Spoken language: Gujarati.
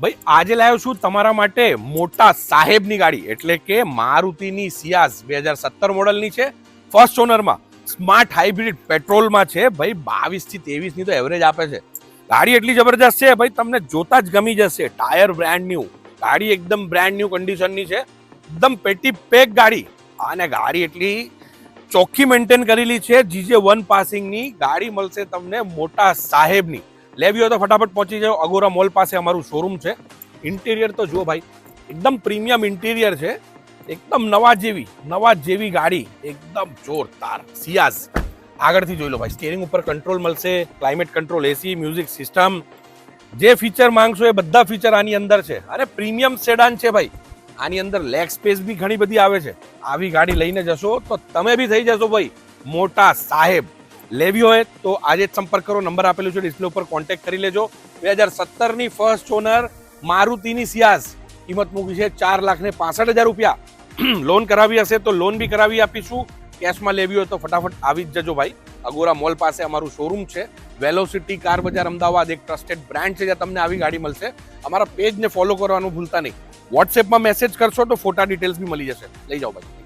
ભાઈ આજે લાવ્યો છું તમારા માટે મોટા સાહેબની ગાડી, એટલે કે મારુતિની સિયાઝ 2017 મોડલની છે, ફર્સ્ટ ઓનરમાં, સ્માર્ટ હાઇબ્રિડ પેટ્રોલમાં છે ભાઈ. 22 થી 23 ની તો એવરેજ આપે છે. ગાડી એટલી જબરજસ્ત છે ભાઈ, તમને જોતા જ ગમી જશે. ટાયર બ્રાન્ડ ન્યુ, ગાડી એકદમ બ્રાન્ડ ન્યુ કન્ડિશનની છે, એકદમ પેટી પેક ગાડી. અને ગાડી એટલી ચોખ્ખી મેન્ટેન કરેલી છે. GJ1 પાસિંગની ગાડી મળશે તમને મોટા સાહેબની. લેવી હોય તો ફટાફટ પહોંચી જાઓ. અગોરા મોલ પાસે અમારું શોરૂમ છે. ઇન્ટિરિયર તો જુઓ ભાઈ, એકદમ પ્રીમિયમ ઇન્ટિરિયર છે, એકદમ નવા જેવી ગાડી, એકદમ જોરદાર સિયાઝ. આગળથી જોઈ લો ભાઈ, સ્ટીયરિંગ ઉપર કંટ્રોલ મળશે, ક્લાઇમેટ કંટ્રોલ, એસી, મ્યુઝિક સિસ્ટમ, જે ફીચર માંગશો એ બધા ફીચર આની અંદર છે. અરે પ્રીમિયમ સેડાન છે ભાઈ, આની અંદર લેગ સ્પેસ બી ઘણી બધી આવે છે. આવી ગાડી લઈને જશો તો તમે બી થઈ જશો ભાઈ મોટા સાહેબ. લેવી હોય તો આજે જ સંપર્ક કરો, નંબર આપેલું છે ડિસ્પ્લે ઉપર, કોન્ટેક્ટ કરી લેજો. 2017 ની ફર્સ્ટ ઓનર મારુતિની સિયાઝ, કિંમત મૂકી છે 4,65,000 રૂપિયા. લોન કરાવી હશે તો લોન બી કરાવી આપીશું. કેશમાં લેવી હોય તો ફટાફટ આવી જ જજો ભાઈ. અગોરા મોલ પાસે અમારું શોરૂમ છે. વેલોસિટી કાર બજાર અમદાવાદ એક ટ્રસ્ટેડ બ્રાન્ડ છે, જ્યાં તમને આવી ગાડી મળશે. અમારા પેજને ફોલો કરવાનું ભૂલતા નહીં. વોટ્સએપમાં મેસેજ કરશો તો ફોટા ડિટેલ્સ બી મળી જશે. લઈ જાઓ ભાઈ.